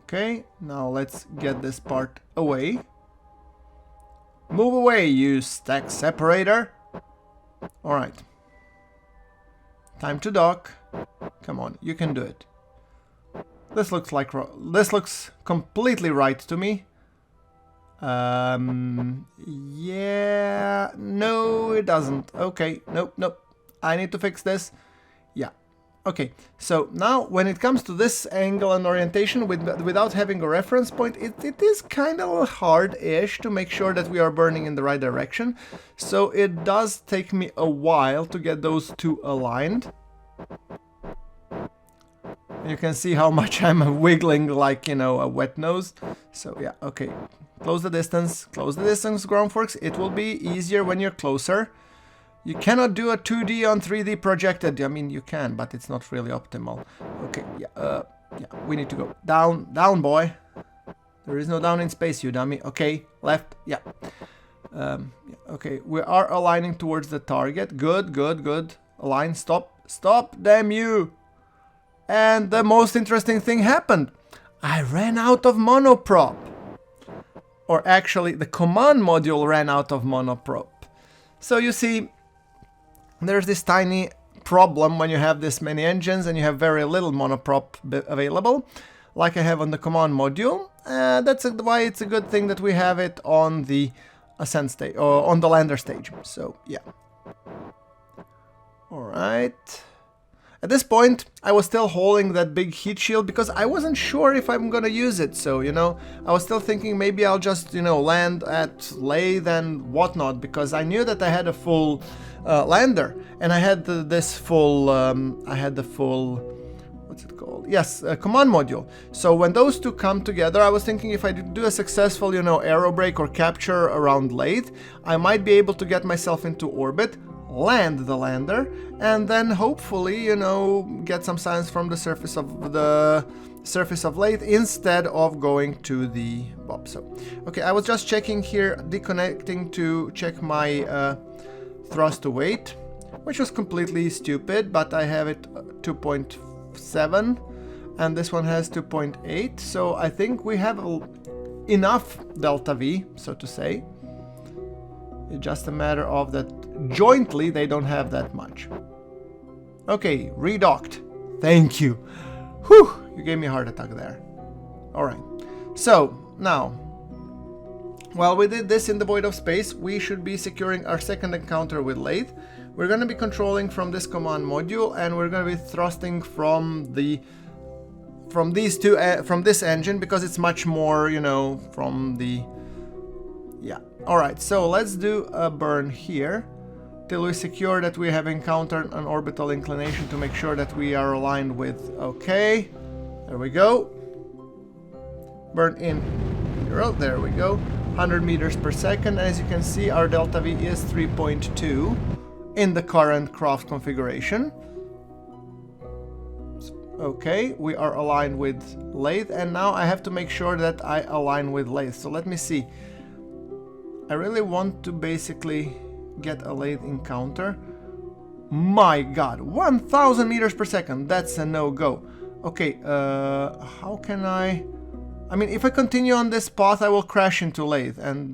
Speaker 1: Okay, now let's get this part away. Move away, you stack separator. Alright. Time to dock. Come on, you can do it. This looks completely right to me. Yeah, no, it doesn't. Okay, nope. I need to fix this. Yeah. Okay, so now when it comes to this angle and orientation without having a reference point, it is kind of hard-ish to make sure that we are burning in the right direction. So it does take me a while to get those two aligned. You can see how much I'm wiggling like, you know, a wet nose. So yeah, okay. Close the distance, GrunfWorks. It will be easier when you're closer. You cannot do a 2D on 3D projected. I mean, you can, but it's not really optimal. Okay, yeah, we need to go down, boy. There is no down in space, you dummy. Okay, left, yeah. Okay, we are aligning towards the target. Good. Align, stop, damn you. And the most interesting thing happened. I ran out of monoprop. Or actually, the command module ran out of monoprop. So you see, there's this tiny problem when you have this many engines and you have very little monoprop available, like I have on the command module. That's why it's a good thing that we have it on the ascent stage, or on the lander stage. So yeah. Alright. At this point, I was still holding that big heat shield because I wasn't sure if I'm gonna use it. So, you know, I was still thinking maybe I'll just, you know, land at Laythe and whatnot, because I knew that I had a full lander, and I had the full, what's it called? Yes, command module. So when those two come together, I was thinking if I do a successful, you know, aerobrake or capture around Laythe, I might be able to get myself into orbit, land the lander, and then hopefully, you know, get some science from the surface of Laythe instead of going to the Bob. So, okay, I was just checking here, deconnecting to check my thrust to weight, which was completely stupid, but I have it 2.7 and this one has 2.8, so I think we have enough delta V, so to say. It's just a matter of that jointly they don't have that much. Okay, redocked. Thank you. Whew, you gave me a heart attack there. Alright, so now, while we did this in the void of space, we should be securing our second encounter with Laythe. We're going to be controlling from this command module, and we're going to be thrusting from this engine, because it's much more, you know, from the... Yeah. Alright, so let's do a burn here till we secure that we have encountered an orbital inclination to make sure that we are aligned with... Okay, there we go. Burn in 0, there we go. 100 meters per second. As you can see, our delta V is 3.2 in the current craft configuration. Okay, we are aligned with Laythe, and now I have to make sure that I align with Laythe. So let me see. I really want to basically get a Laythe Encounter. My god, 1000 meters per second, that's a no-go. Okay, how can I mean, if I continue on this path, I will crash into Laythe. And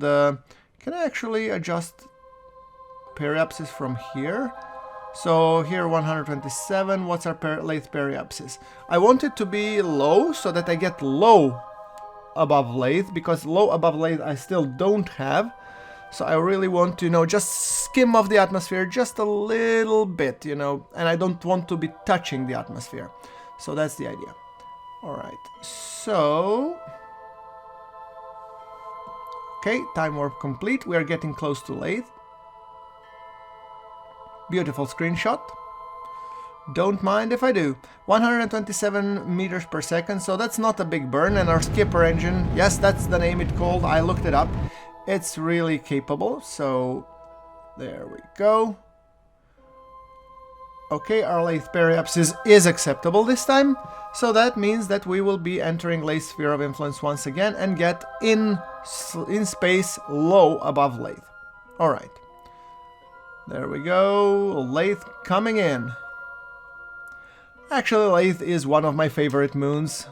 Speaker 1: can I actually adjust periapsis from here? So here 127, what's our Laythe periapsis? I want it to be low so that I get low above Laythe, because low above Laythe I still don't have. So I really want to, you know, just skim off the atmosphere just a little bit, you know, and I don't want to be touching the atmosphere. So that's the idea. Alright, so... Okay, time warp complete. We are getting close to Laythe. Beautiful screenshot. Don't mind if I do. 127 meters per second, so that's not a big burn. And our skipper engine, yes, that's the name it called. I looked it up. It's really capable, so there we go. Okay, our Laythe periapsis is acceptable this time, so that means that we will be entering Laythe's sphere of influence once again and get in space low above Laythe. Alright. There we go, Laythe coming in. Actually, Laythe is one of my favorite moons.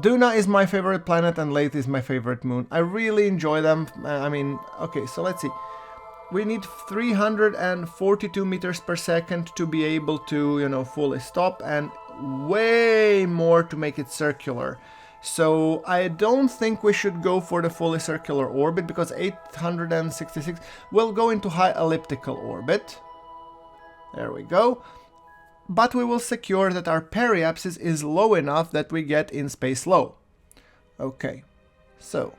Speaker 1: Duna is my favorite planet and Laythe is my favorite moon. I really enjoy them. I mean, okay, so let's see. we need 342 meters per second to be able to, you know, fully stop, and way more to make it circular. So I don't think we should go for the fully circular orbit, because 866 will go into high elliptical orbit. There we go. But we will secure that our periapsis is low enough that we get in space low. Okay, so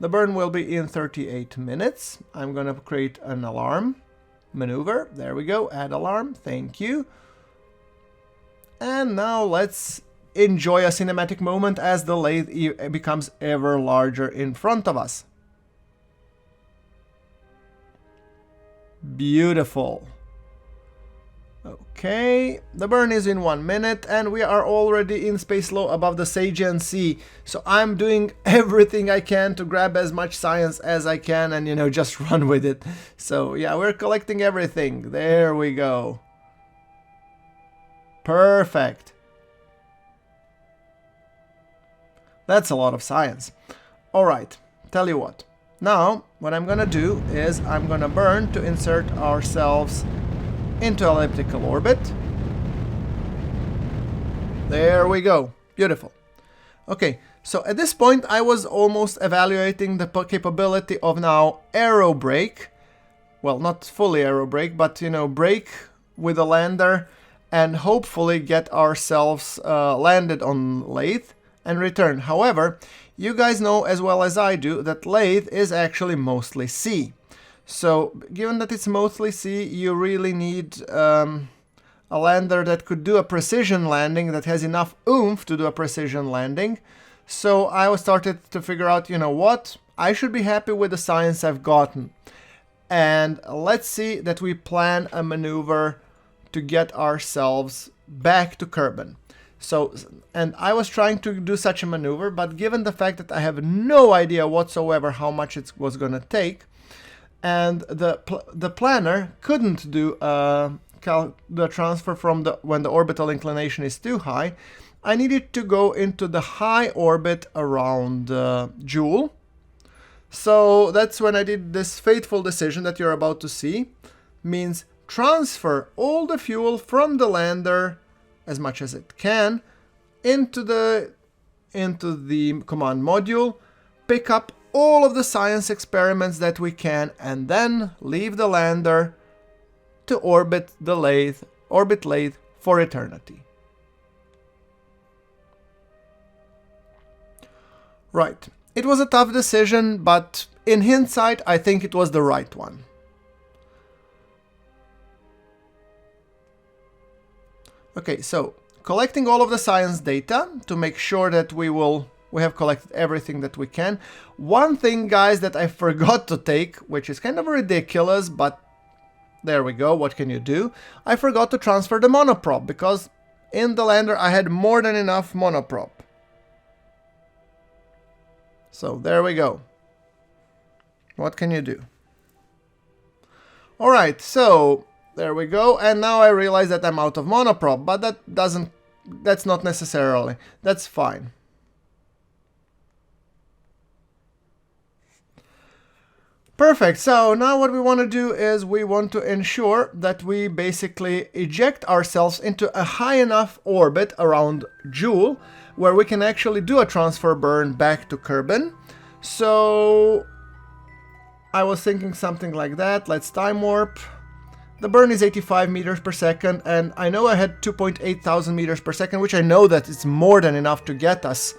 Speaker 1: the burn will be in 38 minutes. I'm gonna create an alarm maneuver. There we go, add alarm, thank you. And now let's enjoy a cinematic moment as the lathe becomes ever larger in front of us. Beautiful. Okay, the burn is in 1 minute and we are already in space low above the Sagian Sea. So I'm doing everything I can to grab as much science as I can and, you know, just run with it. So yeah, we're collecting everything. There we go. Perfect. That's a lot of science. Alright, tell you what. Now, what I'm gonna do is I'm gonna burn to insert ourselves into elliptical orbit. There we go. Beautiful. Okay, so at this point I was almost evaluating the capability of now aero brake. Well, not fully aero brake, but, you know, brake with a lander and hopefully get ourselves landed on Laythe and return. However, you guys know as well as I do that Laythe is actually mostly sea. So, given that it's mostly sea, you really need a lander that could do a precision landing, that has enough oomph to do a precision landing. So I started to figure out, you know what, I should be happy with the science I've gotten. And let's see that we plan a maneuver to get ourselves back to Kerbin. So, and I was trying to do such a maneuver, but given the fact that I have no idea whatsoever how much it was going to take, and the planner couldn't do the transfer from when the orbital inclination is too high, I needed to go into the high orbit around Jool. So that's when I did this fateful decision that you're about to see. Means transfer all the fuel from the lander, as much as it can, into the command module, pick up all of the science experiments that we can, and then leave the lander to orbit Laythe for eternity. Right. It was a tough decision, but in hindsight, I think it was the right one. Okay, so collecting all of the science data to make sure that we have collected everything that we can. One thing, guys, that I forgot to take, which is kind of ridiculous, but there we go, what can you do? I forgot to transfer the monoprop, because in the lander I had more than enough monoprop. So there we go. What can you do? Alright, so there we go, and now I realize that I'm out of monoprop, but that's not necessarily, that's fine. Perfect, so now what we want to do is we want to ensure that we basically eject ourselves into a high enough orbit around Jool, where we can actually do a transfer burn back to Kerbin. So I was thinking something like that. Let's time warp. The burn is 85 meters per second, and I know I had 2.8 thousand meters per second, which I know that it's more than enough to get us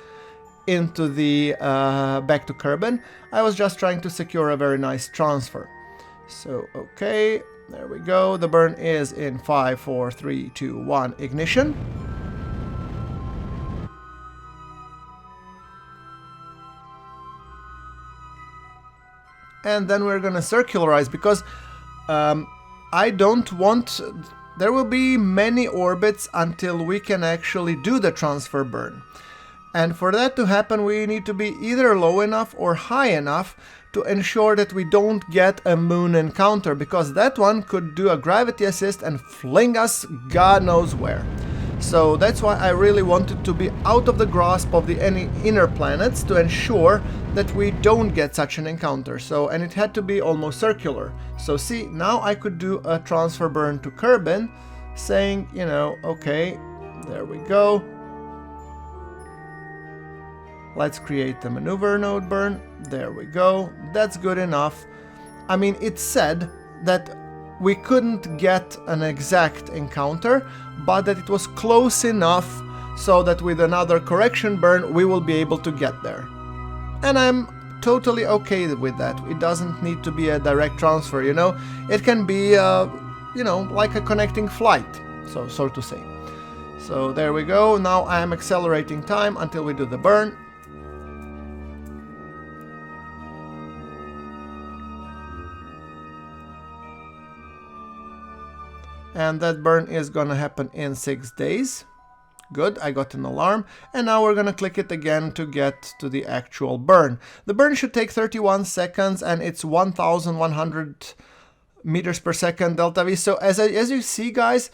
Speaker 1: into the back to Kerbin. I was just trying to secure a very nice transfer. So okay, there we go. The burn is in 5, 4, 3, 2, 1, ignition. And then we're gonna circularize, because I don't want... There will be many orbits until we can actually do the transfer burn. And for that to happen, we need to be either low enough or high enough to ensure that we don't get a moon encounter, because that one could do a gravity assist and fling us God knows where. So that's why I really wanted to be out of the grasp of any inner planets to ensure that we don't get such an encounter. So, and it had to be almost circular. So see, now I could do a transfer burn to Kerbin, saying, you know, okay, there we go. Let's create the maneuver node burn. There we go. That's good enough. I mean, it said that we couldn't get an exact encounter, but that it was close enough so that with another correction burn we will be able to get there. And I'm totally okay with that. It doesn't need to be a direct transfer, you know. It can be, you know, like a connecting flight, so to say. So there we go. Now I am accelerating time until we do the burn. And that burn is gonna happen in 6 days. Good, I got an alarm. And now we're gonna click it again to get to the actual burn. The burn should take 31 seconds and it's 1100 meters per second delta V. So as you see, guys,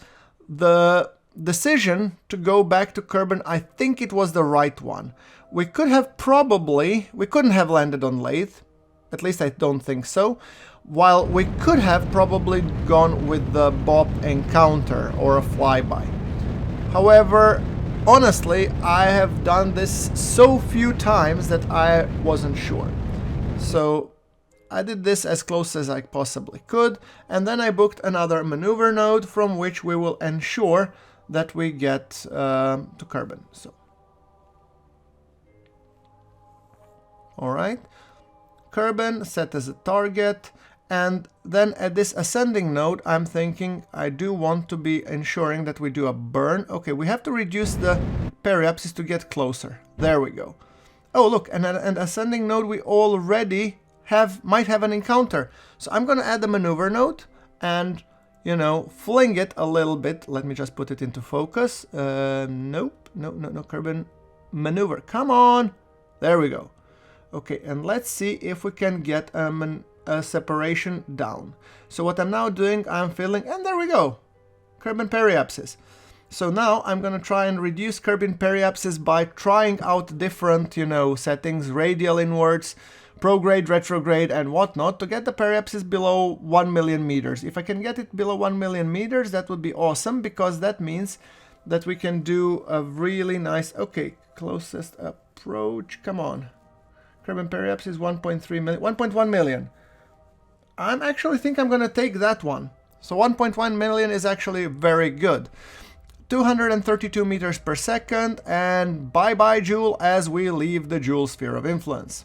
Speaker 1: the decision to go back to Kerbin, I think it was the right one. We couldn't have landed on Laythe. At least I don't think so. While we could have probably gone with the Vall Encounter or a flyby. However, honestly, I have done this so few times that I wasn't sure. So I did this as close as I possibly could, and then I booked another maneuver node from which we will ensure that we get to Kerbin. So, alright, Kerbin set as a target. And then at this ascending node, I'm thinking I do want to be ensuring that we do a burn. Okay, we have to reduce the periapsis to get closer. There we go. Oh, look, and an ascending node we already might have an encounter. So I'm going to add the maneuver node and, you know, fling it a little bit. Let me just put it into focus. Nope, no, Kerbin maneuver. Come on. There we go. Okay, and let's see if we can get a separation down. So what I'm now doing, I'm filling, and there we go, Kerbin periapsis. So now I'm gonna try and reduce Kerbin periapsis by trying out different, you know, settings, radial inwards, prograde, retrograde, and whatnot, to get the periapsis below 1 million meters. If I can get it below 1 million meters, that would be awesome, because that means that we can do a really nice, okay, closest approach, come on. Kerbin periapsis 1.3 million, 1.1 million. I actually think I'm going to take that one. So 1.1 million is actually very good. 232 meters per second, and bye-bye Jool as we leave the Jool sphere of influence.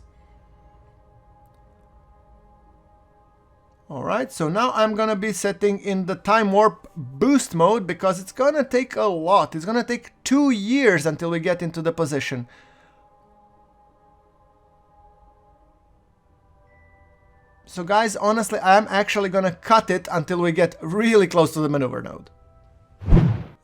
Speaker 1: Alright, so now I'm going to be setting in the time warp boost mode, because it's going to take a lot. It's going to take 2 years until we get into the position. So guys, honestly, I'm actually gonna cut it until we get really close to the maneuver node.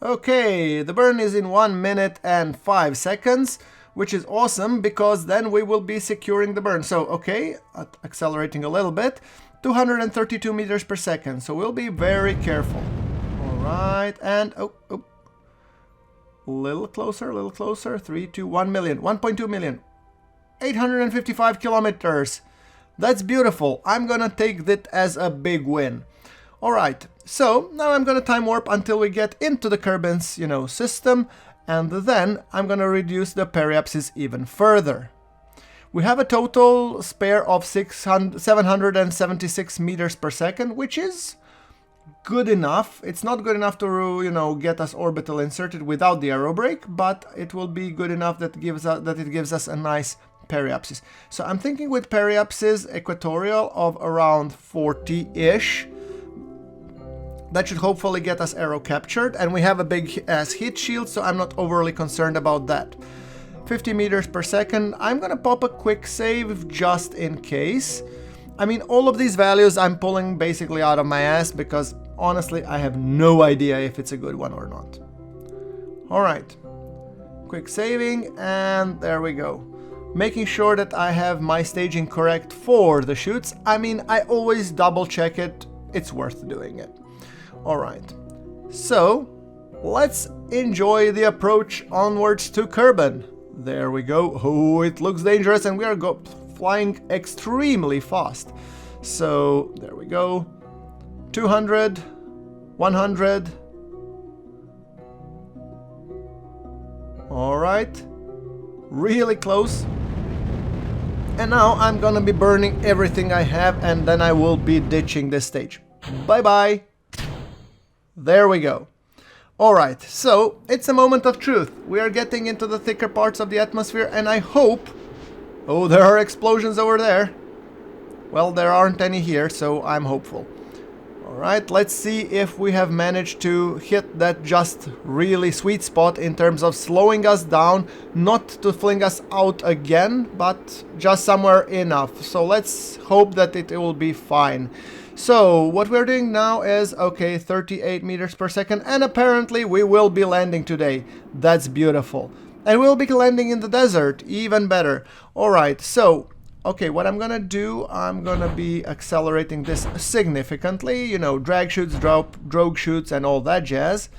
Speaker 1: Okay, the burn is in 1 minute and 5 seconds, which is awesome, because then we will be securing the burn. So, okay, accelerating a little bit, 232 meters per second, so we'll be very careful. Alright, and, oh, a little closer, 3, 2, 1 million, 1.2 million, 855 kilometers. That's beautiful. I'm gonna take that as a big win. Alright, so now I'm gonna time warp until we get into the Kerbin's, you know, system, and then I'm gonna reduce the periapsis even further. We have a total spare of 776 meters per second, which is good enough. It's not good enough to, you know, get us orbital inserted without the aero brake, but it will be good enough that it gives us a nice periapsis. So I'm thinking with periapsis equatorial of around 40-ish. That should hopefully get us aero captured, and we have a big ass heat shield, so I'm not overly concerned about that. 50 meters per second. I'm gonna pop a quick save just in case. I mean, all of these values I'm pulling basically out of my ass, because honestly I have no idea if it's a good one or not. Alright, quick saving, and there we go. Making sure that I have my staging correct for the shoots. I mean, I always double check it. It's worth doing it. Alright, so let's enjoy the approach onwards to Kerbin. There we go. Oh, it looks dangerous, and we are flying extremely fast. So, there we go. 200, 100. Alright. Really close. And now I'm gonna be burning everything I have, and then I will be ditching this stage. Bye-bye. There we go. Alright, so it's a moment of truth. We are getting into the thicker parts of the atmosphere, and I hope... Oh, there are explosions over there. Well, there aren't any here, so I'm hopeful. Alright, let's see if we have managed to hit that just really sweet spot in terms of slowing us down, not to fling us out again, but just somewhere enough. So let's hope that it will be fine. So, what we're doing now is, okay, 38 meters per second, and apparently we will be landing today. That's beautiful. And we'll be landing in the desert, even better. Alright, so, okay, what I'm gonna do, I'm gonna be accelerating this significantly, you know, drag chutes, drogue chutes, and all that jazz.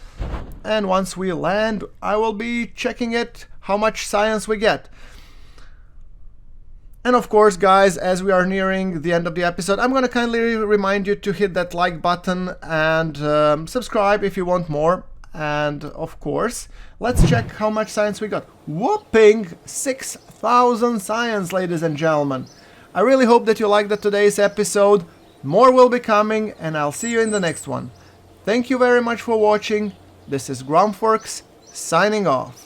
Speaker 1: And once we land, I will be checking it, how much science we get. And of course, guys, as we are nearing the end of the episode, I'm going to kindly remind you to hit that like button and subscribe if you want more. And of course, let's check how much science we got. Whopping 6,000 science, ladies and gentlemen. I really hope that you liked today's episode. More will be coming, and I'll see you in the next one. Thank you very much for watching. This is GrunfWorks, signing off.